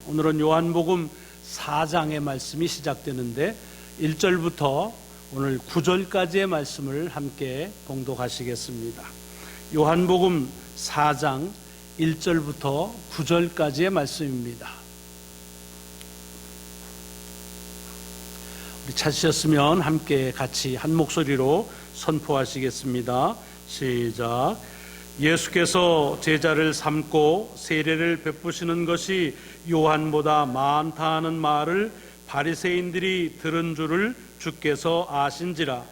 오늘은 요한복음 4장의 말씀이 시작되는데 1절부터 오늘 9절까지의 말씀을 함께 봉독하시겠습니다. 요한복음 4장 1절부터 9절까지의 말씀입니다. 우리 찾으셨으면 함께 같이 한 목소리로 선포하시겠습니다. 시작. 예수께서 제자를 삼고 세례를 베푸시는 것이 요한보다 많다 하는 말을 바리새인들이 들은 줄을 주께서 아신지라.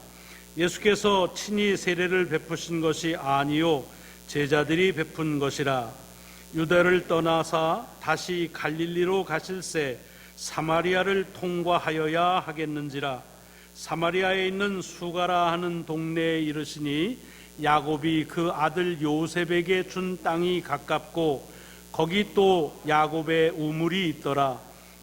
예수께서 친히 세례를 베푸신 것이 아니요 제자들이 베푼 것이라. 유다를 떠나사 다시 갈릴리로 가실새 사마리아를 통과하여야 하겠는지라. 사마리아에 있는 수가라 하는 동네에 이르시니 야곱이 그 아들 요셉에게 준 땅이 가깝고 거기 또 야곱의 우물이 있더라.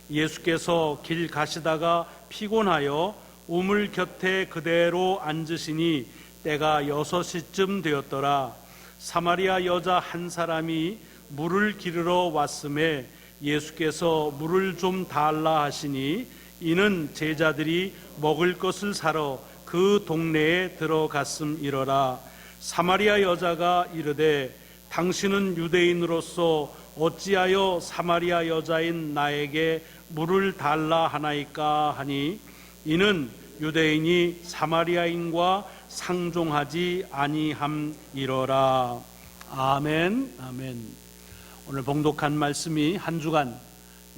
예수께서 길 가시다가 피곤하여 우물 곁에 그대로 앉으시니 때가 6시쯤 되었더라. 사마리아 여자 한 사람이 물을 기르러 왔음에 예수께서 물을 좀 달라 하시니 이는 제자들이 먹을 것을 사러 그 동네에 들어갔음이러라. 사마리아 여자가 이르되 당신은 유대인으로서 어찌하여 사마리아 여자인 나에게 물을 달라 하나이까 하니 이는 유대인이 사마리아인과 상종하지 아니함이러라. 아멘. 아멘. 오늘 봉독한 말씀이 한 주간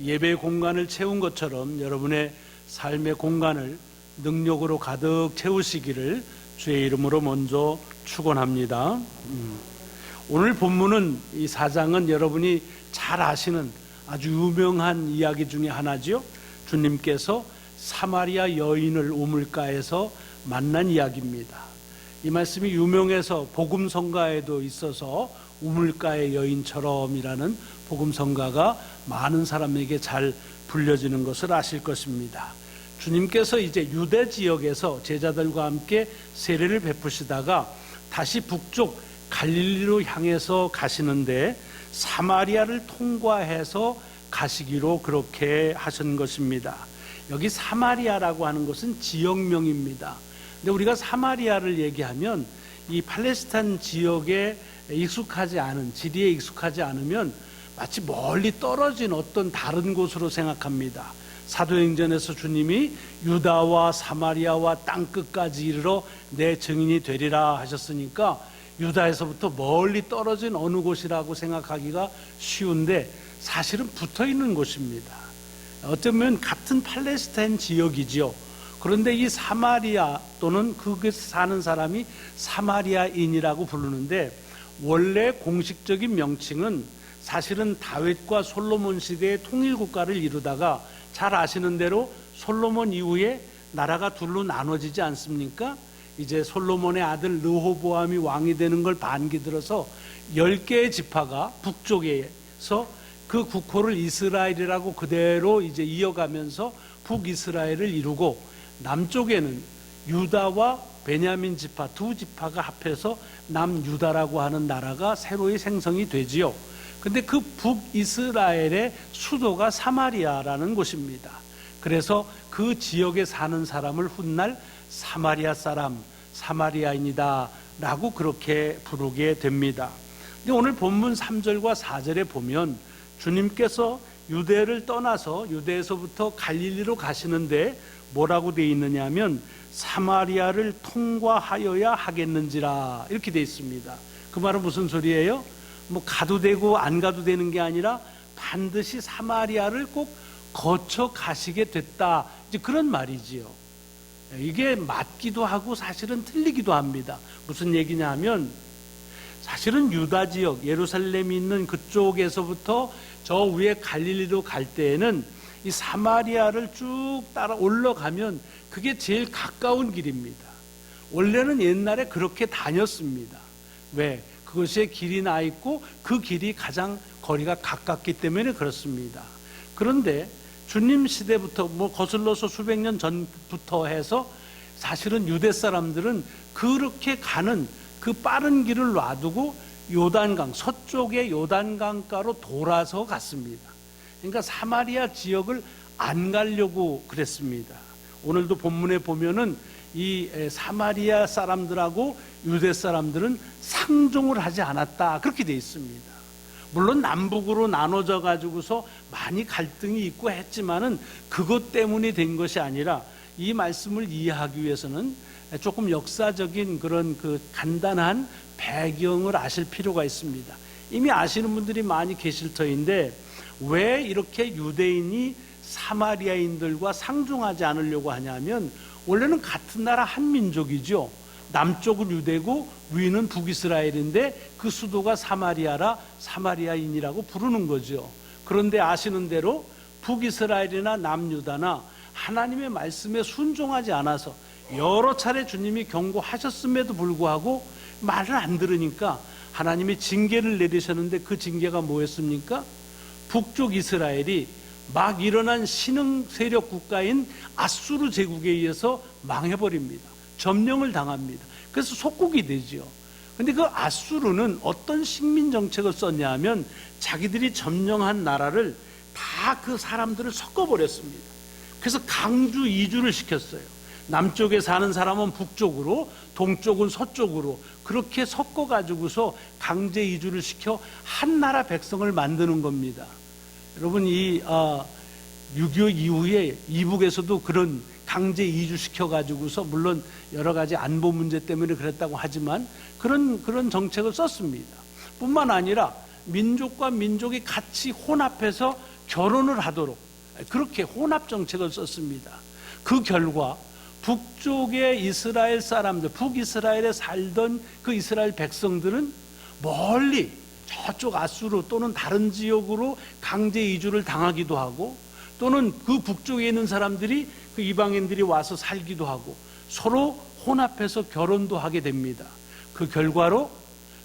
예배 공간을 채운 것처럼 여러분의 삶의 공간을 능력으로 가득 채우시기를 주의 이름으로 먼저 축원합니다. 오늘 본문은 이 4장은 여러분이 잘 아시는 아주 유명한 이야기 중에 하나죠. 주님께서 사마리아 여인을 우물가에서 만난 이야기입니다. 이 말씀이 유명해서 복음성가에도 있어서 우물가의 여인처럼이라는 복음성가가 많은 사람에게 잘 불려지는 것을 아실 것입니다. 주님께서 이제 유대 지역에서 제자들과 함께 세례를 베푸시다가 다시 북쪽 갈릴리로 향해서 가시는데 사마리아를 통과해서 가시기로 그렇게 하신 것입니다. 여기 사마리아라고 하는 것은 지역명입니다. 근데 우리가 사마리아를 얘기하면 이 팔레스타인 지역에 익숙하지 않은, 지리에 익숙하지 않으면 마치 멀리 떨어진 어떤 다른 곳으로 생각합니다. 사도행전에서 주님이 유다와 사마리아와 땅끝까지 이르러 내 증인이 되리라 하셨으니까 유다에서부터 멀리 떨어진 어느 곳이라고 생각하기가 쉬운데 사실은 붙어 있는 곳입니다. 어쩌면 같은 팔레스타인 지역이지요. 그런데 이 사마리아 또는 그곳에 사는 사람이 사마리아인이라고 부르는데 원래 공식적인 명칭은 사실은 다윗과 솔로몬 시대의 통일국가를 이루다가 잘 아시는 대로 솔로몬 이후에 나라가 둘로 나눠지지 않습니까? 이제 솔로몬의 아들 르호보암이 왕이 되는 걸 반기 들어서 10개의 지파가 북쪽에서 그 국호를 이스라엘이라고 그대로 이제 이어가면서 북이스라엘을 이루고 남쪽에는 유다와 베냐민 지파 두 지파가 합해서 남유다라고 하는 나라가 새로이 생성이 되지요. 근데 그 북이스라엘의 수도가 사마리아라는 곳입니다. 그래서 그 지역에 사는 사람을 훗날 사마리아 사람, 사마리아인이다 라고 그렇게 부르게 됩니다. 근데 오늘 본문 3절과 4절에 보면 주님께서 유대를 떠나서 유대에서부터 갈릴리로 가시는데 뭐라고 되어 있느냐 하면 사마리아를 통과하여야 하겠는지라 이렇게 되어 있습니다. 그 말은 무슨 소리예요? 뭐 가도 되고 안 가도 되는 게 아니라 반드시 사마리아를 꼭 거쳐 가시게 됐다, 이제 그런 말이지요. 이게 맞기도 하고 사실은 틀리기도 합니다. 무슨 얘기냐 하면 사실은 유다 지역 예루살렘이 있는 그쪽에서부터 저 위에 갈릴리로 갈 때에는 이 사마리아를 쭉 따라 올라가면 그게 제일 가까운 길입니다. 원래는 옛날에 그렇게 다녔습니다. 왜? 그것에 길이 나 있고 그 길이 가장 거리가 가깝기 때문에 그렇습니다. 그런데 주님 시대부터 뭐 거슬러서 수백 년 전부터 해서 사실은 유대 사람들은 그렇게 가는 그 빠른 길을 놔두고 요단강, 서쪽의 요단강가로 돌아서 갔습니다. 그러니까 사마리아 지역을 안 가려고 그랬습니다. 오늘도 본문에 보면은 이 사마리아 사람들하고 유대 사람들은 상종을 하지 않았다, 그렇게 돼 있습니다. 물론 남북으로 나눠져 가지고서 많이 갈등이 있고 했지만은 그것 때문에 된 것이 아니라, 이 말씀을 이해하기 위해서는 조금 역사적인 그런 그 간단한 배경을 아실 필요가 있습니다. 이미 아시는 분들이 많이 계실 터인데, 왜 이렇게 유대인이 사마리아인들과 상종하지 않으려고 하냐면, 원래는 같은 나라 한 민족이죠. 남쪽은 유대고 위는 북이스라엘인데 그 수도가 사마리아라 사마리아인이라고 부르는 거죠. 그런데 아시는 대로 북이스라엘이나 남유다나 하나님의 말씀에 순종하지 않아서 여러 차례 주님이 경고하셨음에도 불구하고 말을 안 들으니까 하나님이 징계를 내리셨는데, 그 징계가 뭐였습니까? 북쪽 이스라엘이 막 일어난 신흥 세력 국가인 아수르 제국에 의해서 망해버립니다. 점령을 당합니다. 그래서 속국이 되죠. 근데 그 아수르는 어떤 식민 정책을 썼냐 하면, 자기들이 점령한 나라를 다 그 사람들을 섞어버렸습니다. 그래서 강주 이주를 시켰어요. 남쪽에 사는 사람은 북쪽으로, 동쪽은 서쪽으로, 그렇게 섞어가지고서 강제 이주를 시켜 한 나라 백성을 만드는 겁니다. 여러분, 이 6.25 이후에 이북에서도 그런 강제 이주시켜가지고서, 물론 여러 가지 안보 문제 때문에 그랬다고 하지만 그런 정책을 썼습니다. 뿐만 아니라 민족과 민족이 같이 혼합해서 결혼을 하도록 그렇게 혼합 정책을 썼습니다. 그 결과 북쪽의 이스라엘 사람들, 북이스라엘에 살던 그 이스라엘 백성들은 멀리 저쪽 아수르 또는 다른 지역으로 강제 이주를 당하기도 하고, 또는 그 북쪽에 있는 사람들이, 그 이방인들이 와서 살기도 하고, 서로 혼합해서 결혼도 하게 됩니다. 그 결과로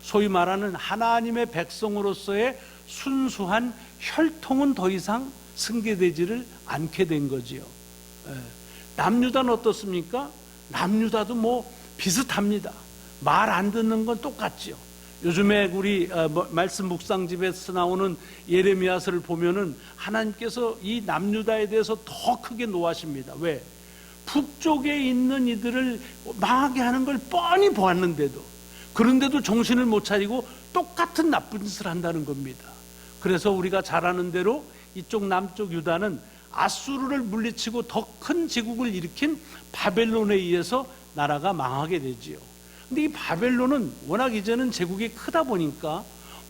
소위 말하는 하나님의 백성으로서의 순수한 혈통은 더 이상 승계되지를 않게 된 거지요. 남유다는 어떻습니까? 남유다도 뭐 비슷합니다. 말 안 듣는 건 똑같지요. 요즘에 우리 말씀 묵상집에서 나오는 예레미야서를 보면은 하나님께서 이 남유다에 대해서 더 크게 노하십니다. 왜? 북쪽에 있는 이들을 망하게 하는 걸 뻔히 보았는데도, 그런데도 정신을 못 차리고 똑같은 나쁜 짓을 한다는 겁니다. 그래서 우리가 잘 아는 대로 이쪽 남쪽 유다는 아수르를 물리치고 더 큰 제국을 일으킨 바벨론에 의해서 나라가 망하게 되지요. 근데 이 바벨론은 워낙 이제는 제국이 크다 보니까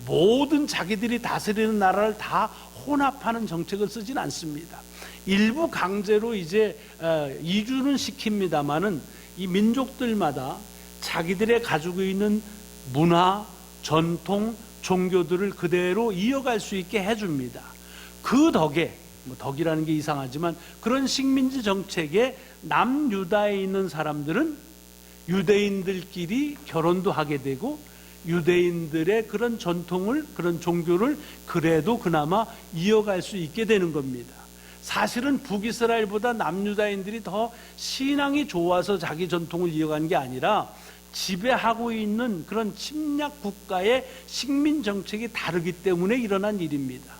모든 자기들이 다스리는 나라를 다 혼합하는 정책을 쓰진 않습니다. 일부 강제로 이제 이주는 시킵니다마는 이 민족들마다 자기들의 가지고 있는 문화, 전통, 종교들을 그대로 이어갈 수 있게 해줍니다. 그 덕에, 덕이라는 게 이상하지만 그런 식민지 정책에 남유다에 있는 사람들은 유대인들끼리 결혼도 하게 되고, 유대인들의 그런 전통을, 그런 종교를 그래도 그나마 이어갈 수 있게 되는 겁니다. 사실은 북이스라엘보다 남유다인들이 더 신앙이 좋아서 자기 전통을 이어간 게 아니라, 지배하고 있는 그런 침략 국가의 식민 정책이 다르기 때문에 일어난 일입니다.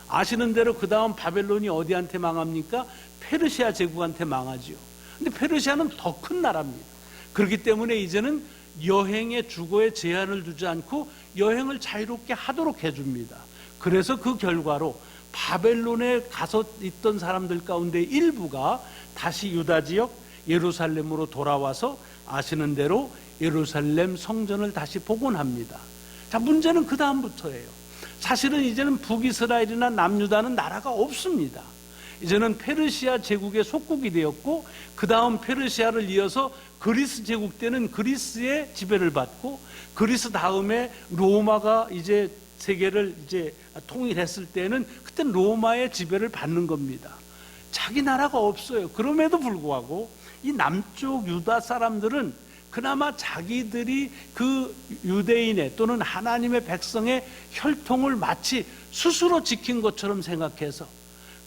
아시는 대로 그 다음 바벨론이 어디한테 망합니까? 페르시아 제국한테 망하지요. 근데 페르시아는 더 큰 나라입니다. 그렇기 때문에 이제는 여행의 주거에 제한을 두지 않고 여행을 자유롭게 하도록 해줍니다. 그래서 그 결과로 바벨론에 가서 있던 사람들 가운데 일부가 다시 유다 지역 예루살렘으로 돌아와서 아시는 대로 예루살렘 성전을 다시 복원합니다. 자, 문제는 그 다음부터예요. 사실은 이제는 북이스라엘이나 남유다는 나라가 없습니다. 이제는 페르시아 제국의 속국이 되었고, 그 다음 페르시아를 이어서 그리스 제국 때는 그리스의 지배를 받고, 그리스 다음에 로마가 이제 세계를 이제 통일했을 때는 그때는 로마의 지배를 받는 겁니다. 자기 나라가 없어요. 그럼에도 불구하고 이 남쪽 유다 사람들은 그나마 자기들이 그 유대인의 또는 하나님의 백성의 혈통을 마치 스스로 지킨 것처럼 생각해서,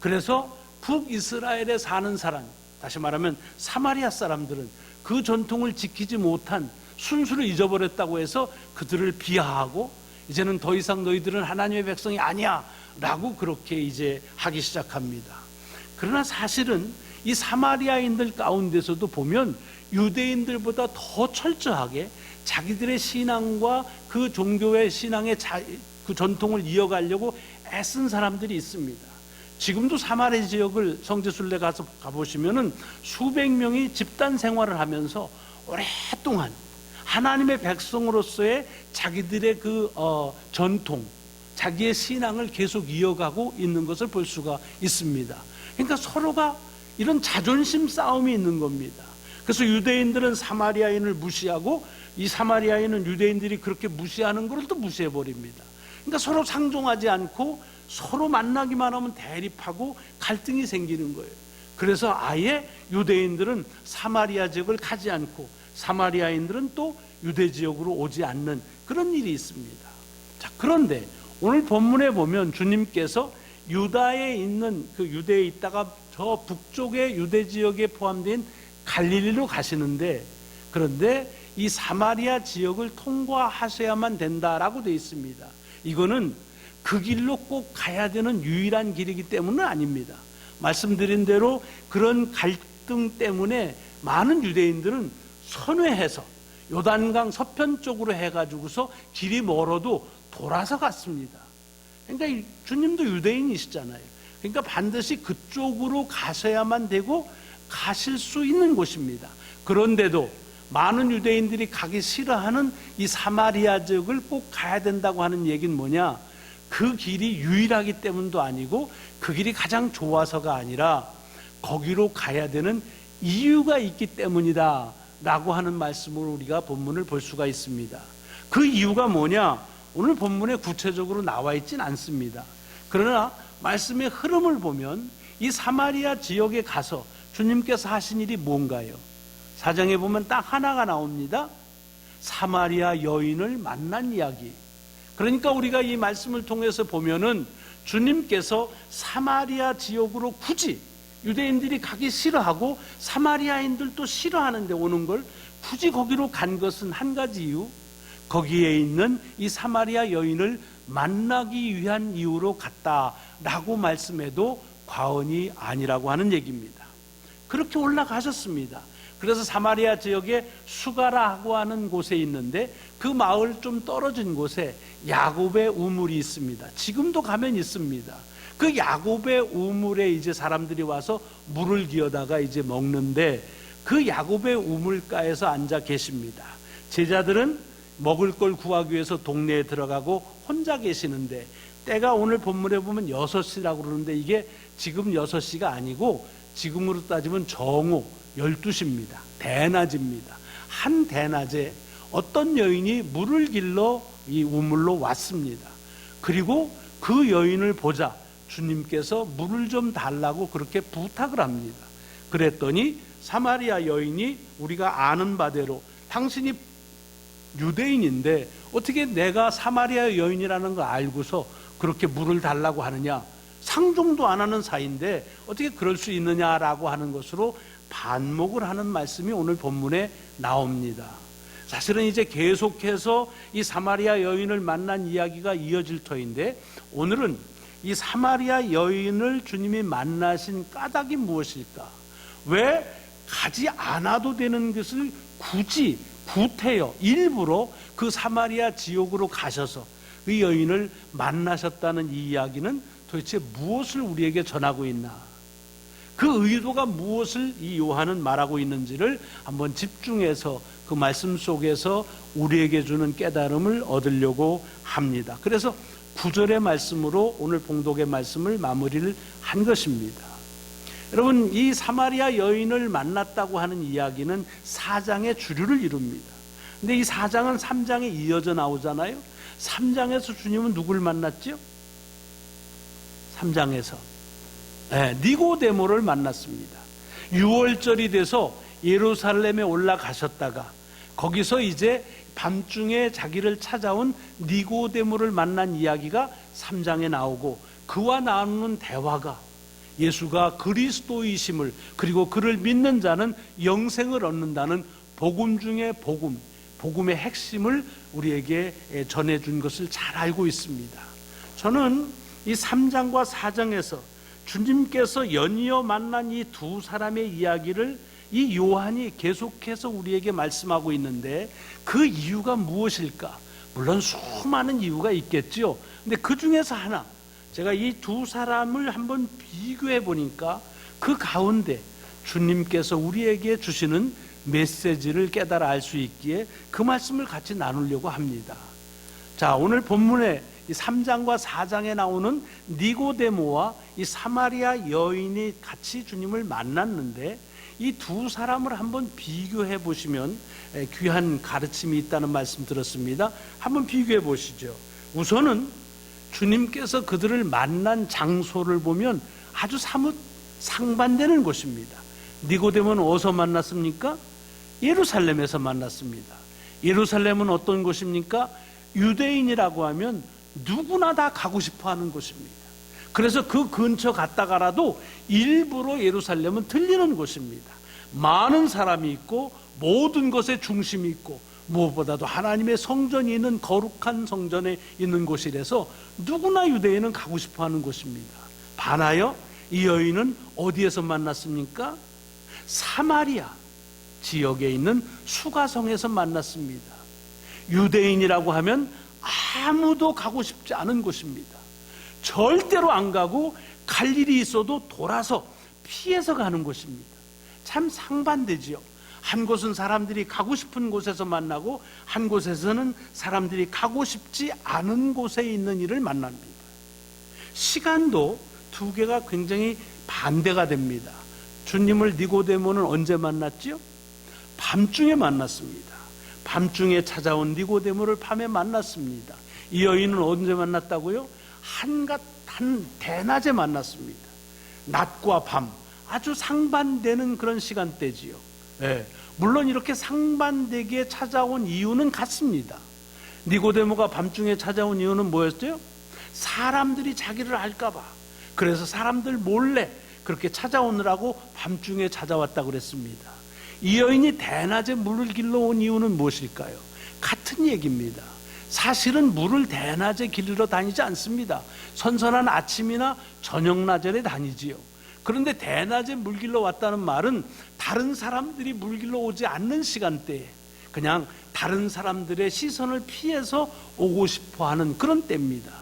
그래서 북이스라엘에 사는 사람, 다시 말하면 사마리아 사람들은 그 전통을 지키지 못한, 순수를 잊어버렸다고 해서 그들을 비하하고, 이제는 더 이상 너희들은 하나님의 백성이 아니야 라고 그렇게 이제 하기 시작합니다. 그러나 사실은 이 사마리아인들 가운데서도 보면 유대인들보다 더 철저하게 자기들의 신앙과 그 종교의 신앙의 그 전통을 이어가려고 애쓴 사람들이 있습니다. 지금도 사마리아 지역을 성지순례 가보시면은 수백 명이 집단 생활을 하면서 오랫동안 하나님의 백성으로서의 자기들의 그 전통, 자기의 신앙을 계속 이어가고 있는 것을 볼 수가 있습니다. 그러니까 서로가 이런 자존심 싸움이 있는 겁니다. 그래서 유대인들은 사마리아인을 무시하고 이 사마리아인은 유대인들이 그렇게 무시하는 것을 또 무시해버립니다. 그러니까 서로 상종하지 않고 서로 만나기만 하면 대립하고 갈등이 생기는 거예요. 그래서 아예 유대인들은 사마리아 지역을 가지 않고 사마리아인들은 또 유대 지역으로 오지 않는 그런 일이 있습니다. 자, 그런데 오늘 본문에 보면 주님께서 유다에 있는 그 유대에 있다가 저 북쪽의 유대 지역에 포함된 갈릴리로 가시는데, 그런데 이 사마리아 지역을 통과하셔야만 된다라고 되어 있습니다. 이거는 그 길로 꼭 가야 되는 유일한 길이기 때문은 아닙니다. 말씀드린 대로 그런 갈등 때문에 많은 유대인들은 선회해서 요단강 서편 쪽으로 해가지고서 길이 멀어도 돌아서 갔습니다. 그러니까 주님도 유대인이시잖아요. 그러니까 반드시 그쪽으로 가셔야만 되고 가실 수 있는 곳입니다. 그런데도 많은 유대인들이 가기 싫어하는 이 사마리아 지역을 꼭 가야 된다고 하는 얘기는 뭐냐? 그 길이 유일하기 때문도 아니고 그 길이 가장 좋아서가 아니라 거기로 가야 되는 이유가 있기 때문이다 라고 하는 말씀으로 우리가 본문을 볼 수가 있습니다. 그 이유가 뭐냐? 오늘 본문에 구체적으로 나와 있진 않습니다. 그러나 말씀의 흐름을 보면 이 사마리아 지역에 가서 주님께서 하신 일이 뭔가요? 4장에 보면 딱 하나가 나옵니다. 사마리아 여인을 만난 이야기. 그러니까 우리가 이 말씀을 통해서 보면은 주님께서 사마리아 지역으로 굳이 유대인들이 가기 싫어하고 사마리아인들도 싫어하는데 오는 걸 굳이 거기로 간 것은 한 가지 이유, 거기에 있는 이 사마리아 여인을 만나기 위한 이유로 갔다라고 말씀해도 과언이 아니라고 하는 얘기입니다. 그렇게 올라가셨습니다. 그래서 사마리아 지역에 수가라고 하는 곳에 있는데 그 마을 좀 떨어진 곳에 야곱의 우물이 있습니다. 지금도 가면 있습니다. 그 야곱의 우물에 이제 사람들이 와서 물을 기어다가 이제 먹는데 그 야곱의 우물가에서 앉아 계십니다. 제자들은 먹을 걸 구하기 위해서 동네에 들어가고 혼자 계시는데 때가 오늘 본문에 보면 6시라고 그러는데 이게 지금 6시가 아니고 지금으로 따지면 정오 12시입니다. 대낮입니다. 한 대낮에 어떤 여인이 물을 길러 이 우물로 왔습니다. 그리고 그 여인을 보자 주님께서 물을 좀 달라고 그렇게 부탁을 합니다. 그랬더니 사마리아 여인이 우리가 아는 바대로 당신이 유대인인데 어떻게 내가 사마리아 여인이라는 걸 알고서 그렇게 물을 달라고 하느냐, 상종도 안 하는 사이인데 어떻게 그럴 수 있느냐라고 하는 것으로 반목을 하는 말씀이 오늘 본문에 나옵니다. 사실은 이제 계속해서 이 사마리아 여인을 만난 이야기가 이어질 터인데 오늘은 이 사마리아 여인을 주님이 만나신 까닭이 무엇일까? 왜 가지 않아도 되는 것을 굳이 구태여 일부러 그 사마리아 지역으로 가셔서 그 여인을 만나셨다는 이 이야기는 도대체 무엇을 우리에게 전하고 있나? 그 의도가 무엇을 이 요한은 말하고 있는지를 한번 집중해서 그 말씀 속에서 우리에게 주는 깨달음을 얻으려고 합니다. 그래서 9절의 말씀으로 오늘 봉독의 말씀을 마무리를 한 것입니다. 여러분, 이 사마리아 여인을 만났다고 하는 이야기는 4장의 주류를 이룹니다. 근데 이 4장은 3장에 이어져 나오잖아요. 3장에서 주님은 누굴 만났죠? 3장에서 니고데모를 만났습니다. 6월절이 돼서 예루살렘에 올라가셨다가 거기서 이제 밤중에 자기를 찾아온 니고데모를 만난 이야기가 3장에 나오고 그와 나누는 대화가 예수가 그리스도이심을 그리고 그를 믿는 자는 영생을 얻는다는 복음 중에 복음의 핵심을 우리에게 전해준 것을 잘 알고 있습니다. 저는 이 3장과 4장에서 주님께서 연이어 만난 이 두 사람의 이야기를 이 요한이 계속해서 우리에게 말씀하고 있는데, 그 이유가 무엇일까? 물론 수많은 이유가 있겠죠. 근데 그 중에서 하나, 제가 이 두 사람을 한번 비교해 보니까 그 가운데 주님께서 우리에게 주시는 메시지를 깨달아 알 수 있기에 그 말씀을 같이 나누려고 합니다. 자, 오늘 본문에 이 3장과 4장에 나오는 니고데모와 이 사마리아 여인이 같이 주님을 만났는데, 이 두 사람을 한번 비교해 보시면 귀한 가르침이 있다는 말씀 들었습니다. 한번 비교해 보시죠. 우선은 주님께서 그들을 만난 장소를 보면 아주 사뭇 상반되는 곳입니다. 니고데모는 어디서 만났습니까? 예루살렘에서 만났습니다. 예루살렘은 어떤 곳입니까? 유대인이라고 하면 누구나 다 가고 싶어 하는 곳입니다. 그래서 그 근처 갔다가라도 일부러 예루살렘은 들리는 곳입니다. 많은 사람이 있고 모든 것에 중심이 있고 무엇보다도 하나님의 성전이 있는 거룩한 성전에 있는 곳이라서 누구나 유대인은 가고 싶어 하는 곳입니다. 반하여 이 여인은 어디에서 만났습니까? 사마리아 지역에 있는 수가성에서 만났습니다. 유대인이라고 하면 아무도 가고 싶지 않은 곳입니다. 절대로 안 가고 갈 일이 있어도 돌아서 피해서 가는 곳입니다. 참 상반되지요. 한 곳은 사람들이 가고 싶은 곳에서 만나고, 한 곳에서는 사람들이 가고 싶지 않은 곳에 있는 일을 만납니다. 시간도 두 개가 굉장히 반대가 됩니다. 주님을 니고데모는 언제 만났지요? 밤중에 만났습니다. 밤중에 찾아온 니고데모를 밤에 만났습니다. 이 여인은 언제 만났다고요? 한 대낮에 만났습니다. 낮과 밤, 아주 상반되는 그런 시간대지요. 네. 물론 이렇게 상반되게 찾아온 이유는 같습니다. 니고데모가 밤중에 찾아온 이유는 뭐였어요? 사람들이 자기를 알까봐, 그래서 사람들 몰래 그렇게 찾아오느라고 밤중에 찾아왔다고 그랬습니다. 이 여인이 대낮에 물을 길러 온 이유는 무엇일까요? 같은 얘기입니다. 사실은 물을 대낮에 길러 다니지 않습니다. 선선한 아침이나 저녁 나절에 다니지요. 그런데 대낮에 물 길러 왔다는 말은 다른 사람들이 물 길러 오지 않는 시간대에 그냥 다른 사람들의 시선을 피해서 오고 싶어 하는 그런 때입니다.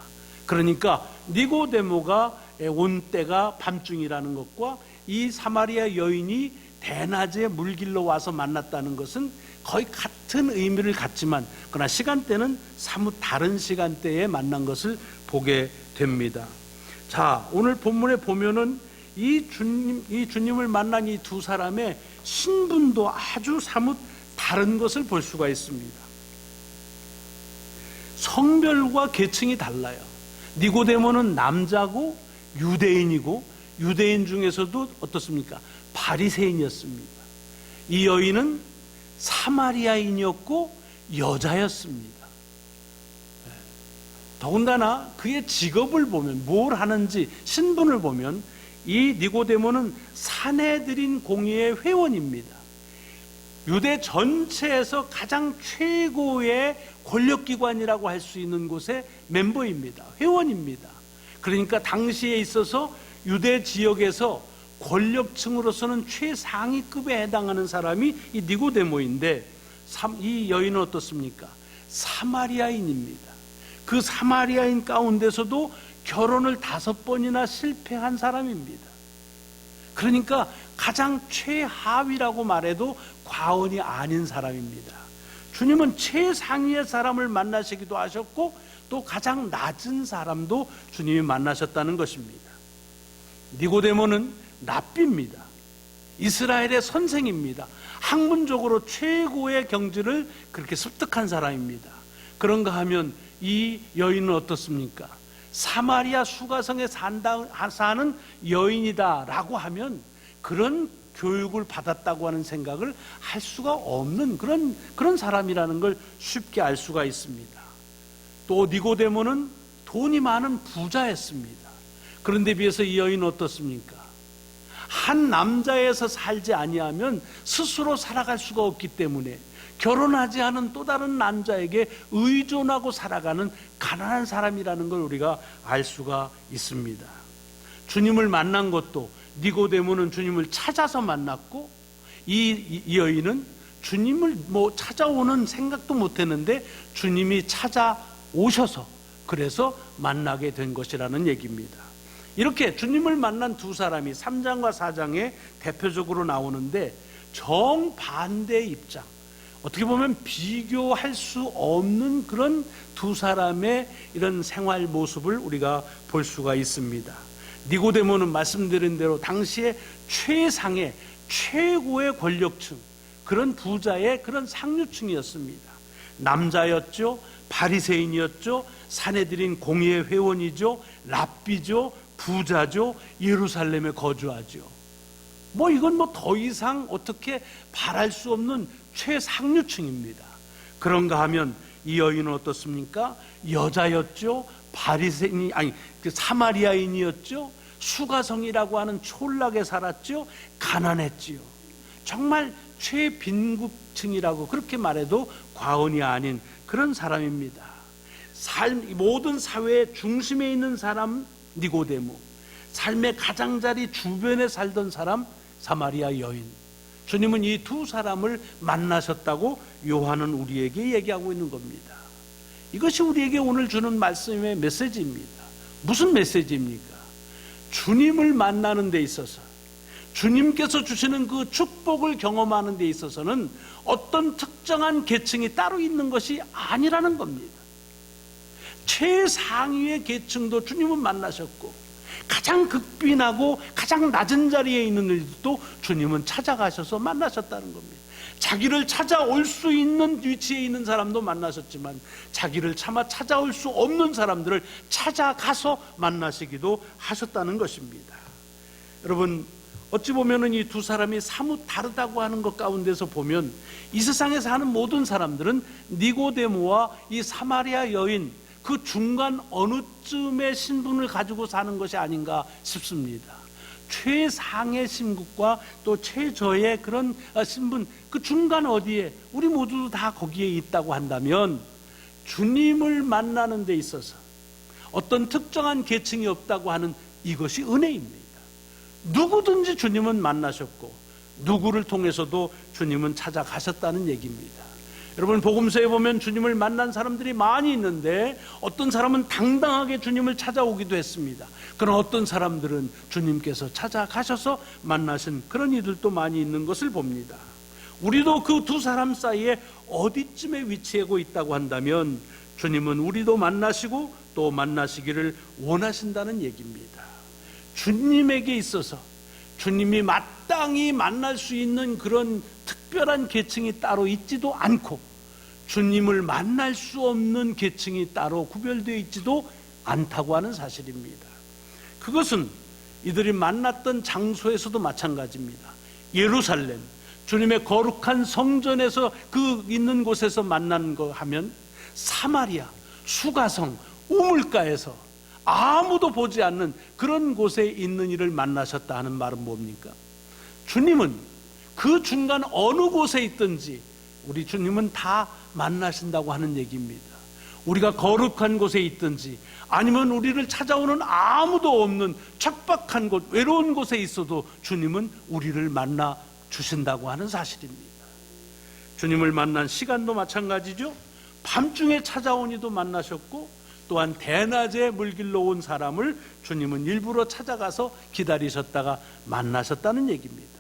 그러니까 니고데모가 온 때가 밤중이라는 것과 이 사마리아 여인이 대낮에 물 길러 와서 만났다는 것은 거의 같은 의미를 갖지만, 그러나 시간대는 사뭇 다른 시간대에 만난 것을 보게 됩니다. 자, 오늘 본문에 보면은 이 주님을 만난 이 두 사람의 신분도 아주 사뭇 다른 것을 볼 수가 있습니다. 성별과 계층이 달라요. 니고데모는 남자고 유대인이고, 유대인 중에서도 어떻습니까? 바리새인이었습니다. 이 여인은 사마리아인이었고 여자였습니다. 더군다나 그의 직업을 보면, 뭘 하는지 신분을 보면, 이 니고데모는 산헤드린 공의회 회원입니다. 유대 전체에서 가장 최고의 권력기관이라고 할 수 있는 곳의 멤버입니다. 회원입니다. 그러니까 당시에 있어서 유대 지역에서 권력층으로서는 최상위급에 해당하는 사람이 이 니고데모인데, 이 여인은 어떻습니까? 사마리아인입니다. 그 사마리아인 가운데서도 결혼을 5번이나 실패한 사람입니다. 그러니까 가장 최하위라고 말해도 과언이 아닌 사람입니다. 주님은 최상위의 사람을 만나시기도 하셨고, 또 가장 낮은 사람도 주님이 만나셨다는 것입니다. 니고데모는 랍비입니다. 이스라엘의 선생입니다. 학문적으로 최고의 경지를 그렇게 습득한 사람입니다. 그런가 하면 이 여인은 어떻습니까? 사마리아 수가성에 사는 여인이다라고 하면 그런 교육을 받았다고 하는 생각을 할 수가 없는 그런 사람이라는 걸 쉽게 알 수가 있습니다. 또 니고데모는 돈이 많은 부자였습니다. 그런데 비해서 이 여인은 어떻습니까? 한 남자에서 살지 아니하면 스스로 살아갈 수가 없기 때문에 결혼하지 않은 또 다른 남자에게 의존하고 살아가는 가난한 사람이라는 걸 우리가 알 수가 있습니다. 주님을 만난 것도 니고데모는 주님을 찾아서 만났고, 이 여인은 주님을 찾아오는 생각도 못했는데 주님이 찾아오셔서 그래서 만나게 된 것이라는 얘기입니다. 이렇게 주님을 만난 두 사람이 3장과 4장에 대표적으로 나오는데, 정반대의 입장, 어떻게 보면 비교할 수 없는 그런 두 사람의 이런 생활 모습을 우리가 볼 수가 있습니다. 니고데모는 말씀드린 대로 당시에 최상의 최고의 권력층, 그런 부자의 그런 상류층이었습니다. 남자였죠, 바리새인이었죠, 사내들인 공예 회원이죠, 랍비죠, 부자죠, 예루살렘에 거주하죠. 이건 더 이상 어떻게 바랄 수 없는 최상류층입니다. 그런가 하면 이 여인은 어떻습니까? 여자였죠, 바리새인이 사마리아인이었죠, 수가성이라고 하는 촌락에 살았죠, 가난했지요. 정말 최빈국층이라고 그렇게 말해도 과언이 아닌 그런 사람입니다. 모든 사회의 중심에 있는 사람 니고데모, 삶의 가장자리 주변에 살던 사람 사마리아 여인. 주님은 이 두 사람을 만나셨다고 요한은 우리에게 얘기하고 있는 겁니다. 이것이 우리에게 오늘 주는 말씀의 메시지입니다. 무슨 메시지입니까? 주님을 만나는 데 있어서, 주님께서 주시는 그 축복을 경험하는 데 있어서는 어떤 특정한 계층이 따로 있는 것이 아니라는 겁니다. 최상위의 계층도 주님은 만나셨고, 가장 극빈하고 가장 낮은 자리에 있는 일도 주님은 찾아가셔서 만나셨다는 겁니다. 자기를 찾아올 수 있는 위치에 있는 사람도 만나셨지만, 자기를 차마 찾아올 수 없는 사람들을 찾아가서 만나시기도 하셨다는 것입니다. 여러분, 어찌 보면 이 두 사람이 사뭇 다르다고 하는 것 가운데서 보면, 이 세상에 사는 모든 사람들은 니고데모와 이 사마리아 여인, 그 중간 어느 쯤의 신분을 가지고 사는 것이 아닌가 싶습니다. 최상의 신분과 또 최저의 그런 신분, 그 중간 어디에 우리 모두 다 거기에 있다고 한다면, 주님을 만나는 데 있어서 어떤 특정한 계층이 없다고 하는 이것이 은혜입니다. 누구든지 주님은 만나셨고, 누구를 통해서도 주님은 찾아가셨다는 얘기입니다. 여러분, 복음서에 보면 주님을 만난 사람들이 많이 있는데, 어떤 사람은 당당하게 주님을 찾아오기도 했습니다. 그러나 어떤 사람들은 주님께서 찾아가셔서 만나신 그런 이들도 많이 있는 것을 봅니다. 우리도 그 두 사람 사이에 어디쯤에 위치하고 있다고 한다면, 주님은 우리도 만나시고 또 만나시기를 원하신다는 얘기입니다. 주님에게 있어서 주님이 마땅히 만날 수 있는 그런 특별한 계층이 따로 있지도 않고, 주님을 만날 수 없는 계층이 따로 구별되어 있지도 않다고 하는 사실입니다. 그것은 이들이 만났던 장소에서도 마찬가지입니다. 예루살렘, 주님의 거룩한 성전에서 그 있는 곳에서 만난 거 하면, 사마리아, 수가성, 우물가에서 아무도 보지 않는 그런 곳에 있는 이를 만나셨다 하는 말은 뭡니까? 주님은 그 중간 어느 곳에 있든지 우리 주님은 다 만나신다고 하는 얘기입니다. 우리가 거룩한 곳에 있든지 아니면 우리를 찾아오는 아무도 없는 척박한 곳, 외로운 곳에 있어도 주님은 우리를 만나 주신다고 하는 사실입니다. 주님을 만난 시간도 마찬가지죠. 밤중에 찾아온 이도 만나셨고, 또한 대낮에 물길로 온 사람을 주님은 일부러 찾아가서 기다리셨다가 만나셨다는 얘기입니다.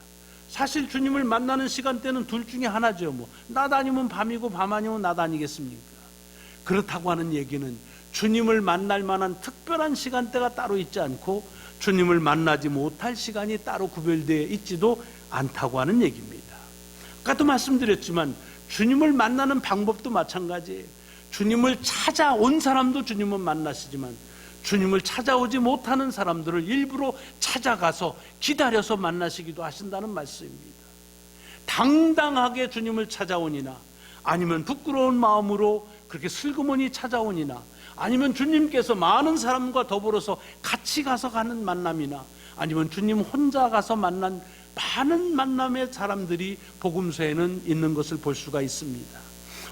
사실 주님을 만나는 시간대는 둘 중에 하나죠. 낮 아니면 밤이고 밤 아니면 낮 아니겠습니까? 그렇다고 하는 얘기는 주님을 만날 만한 특별한 시간대가 따로 있지 않고, 주님을 만나지 못할 시간이 따로 구별되어 있지도 않다고 하는 얘기입니다. 아까도 말씀드렸지만 주님을 만나는 방법도 마찬가지예요. 주님을 찾아온 사람도 주님은 만나시지만, 주님을 찾아오지 못하는 사람들을 일부러 찾아가서 기다려서 만나시기도 하신다는 말씀입니다. 당당하게 주님을 찾아오니나, 아니면 부끄러운 마음으로 그렇게 슬그머니 찾아오니나, 아니면 주님께서 많은 사람과 더불어서 같이 가서 가는 만남이나, 아니면 주님 혼자 가서 만난 많은 만남의 사람들이 복음서에는 있는 것을 볼 수가 있습니다.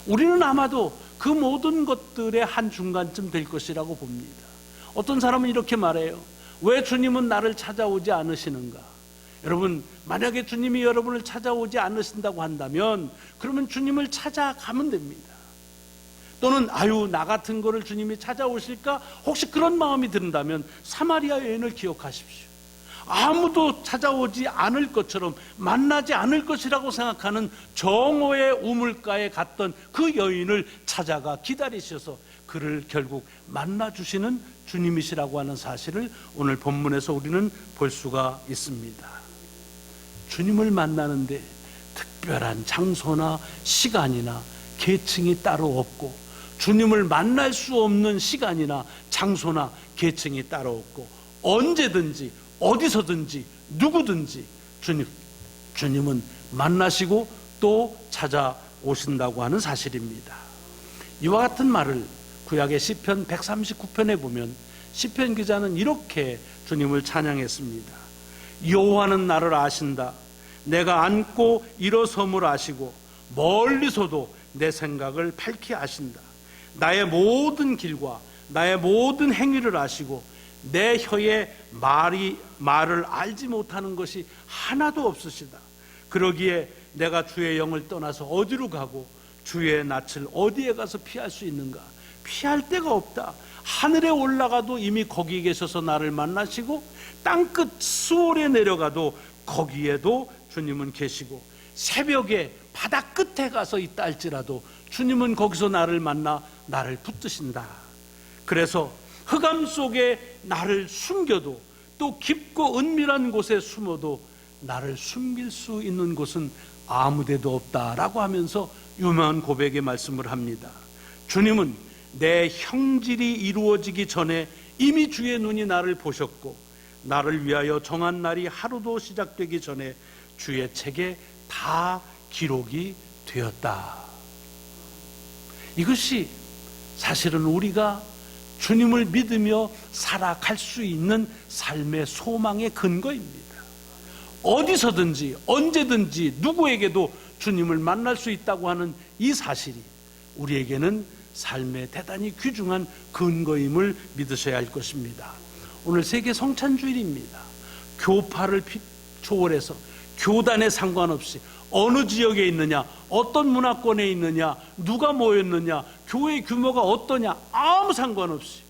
우리는 아마도 그 모든 것들의 한 중간쯤 될 것이라고 봅니다. 어떤 사람은 이렇게 말해요. 왜 주님은 나를 찾아오지 않으시는가? 여러분, 만약에 주님이 여러분을 찾아오지 않으신다고 한다면 그러면 주님을 찾아가면 됩니다. 또는 나 같은 거를 주님이 찾아오실까? 혹시 그런 마음이 든다면 사마리아 여인을 기억하십시오. 아무도 찾아오지 않을 것처럼, 만나지 않을 것이라고 생각하는 정오의 우물가에 갔던 그 여인을 찾아가 기다리셔서 그를 결국 만나주시는 주님이시라고 하는 사실을 오늘 본문에서 우리는 볼 수가 있습니다. 주님을 만나는데 특별한 장소나 시간이나 계층이 따로 없고, 주님을 만날 수 없는 시간이나 장소나 계층이 따로 없고, 언제든지 어디서든지 누구든지 주님은 만나시고 또 찾아오신다고 하는 사실입니다. 이와 같은 말을 구약의 시편 139편에 보면 시편 기자는 이렇게 주님을 찬양했습니다. 여호와는 나를 아신다. 내가 앉고 일어섬을 아시고 멀리서도 내 생각을 밝히 아신다. 나의 모든 길과 나의 모든 행위를 아시고 내 혀에 말을 알지 못하는 것이 하나도 없으시다. 그러기에 내가 주의 영을 떠나서 어디로 가고 주의 낯을 어디에 가서 피할 수 있는가? 피할 데가 없다. 하늘에 올라가도 이미 거기 계셔서 나를 만나시고, 땅끝 수월에 내려가도 거기에도 주님은 계시고, 새벽에 바다 끝에 가서 있다 할지라도 주님은 거기서 나를 만나 나를 붙드신다. 그래서 흑암 속에 나를 숨겨도, 또 깊고 은밀한 곳에 숨어도 나를 숨길 수 있는 곳은 아무데도 없다라고 하면서 유명한 고백의 말씀을 합니다. 주님은 내 형질이 이루어지기 전에 이미 주의 눈이 나를 보셨고, 나를 위하여 정한 날이 하루도 시작되기 전에 주의 책에 다 기록이 되었다. 이것이 사실은 우리가 주님을 믿으며 살아갈 수 있는 삶의 소망의 근거입니다. 어디서든지 언제든지 누구에게도 주님을 만날 수 있다고 하는 이 사실이 우리에게는 삶의 대단히 귀중한 근거임을 믿으셔야 할 것입니다. 오늘 세계 성찬주일입니다. 교파를 초월해서 교단에 상관없이 어느 지역에 있느냐, 어떤 문화권에 있느냐, 누가 모였느냐, 교회 규모가 어떠냐, 아무 상관없이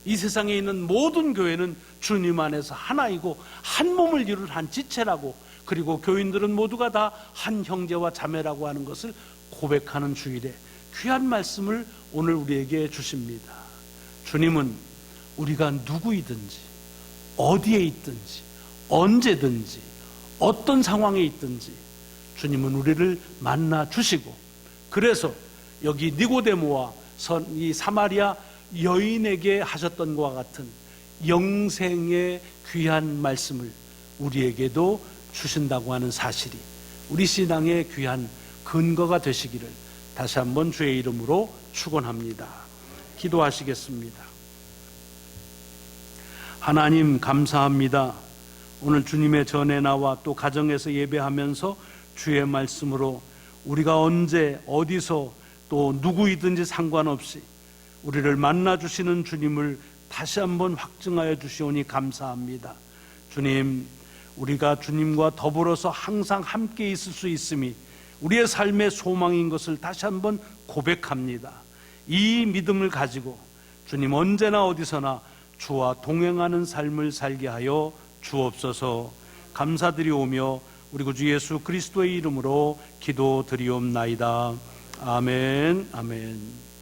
이 세상에 있는 모든 교회는 주님 안에서 하나이고 한 몸을 이룰 한 지체라고, 그리고 교인들은 모두가 다 한 형제와 자매라고 하는 것을 고백하는 주일에 귀한 말씀을 오늘 우리에게 주십니다. 주님은 우리가 누구이든지 어디에 있든지 언제든지 어떤 상황에 있든지 주님은 우리를 만나 주시고, 그래서 여기 니고데모와 이 사마리아 여인에게 하셨던 것과 같은 영생의 귀한 말씀을 우리에게도 주신다고 하는 사실이 우리 신앙의 귀한 근거가 되시기를 다시 한번 주의 이름으로 축원합니다. 기도하시겠습니다. 하나님, 감사합니다. 오늘 주님의 전에 나와 또 가정에서 예배하면서 주의 말씀으로 우리가 언제 어디서 또 누구이든지 상관없이 우리를 만나주시는 주님을 다시 한번 확증하여 주시오니 감사합니다. 주님, 우리가 주님과 더불어서 항상 함께 있을 수 있음이 우리의 삶의 소망인 것을 다시 한번 고백합니다. 이 믿음을 가지고 주님 언제나 어디서나 주와 동행하는 삶을 살게 하여 주옵소서. 감사드리오며 우리 구주 예수 그리스도의 이름으로 기도드리옵나이다. 아멘, 아멘.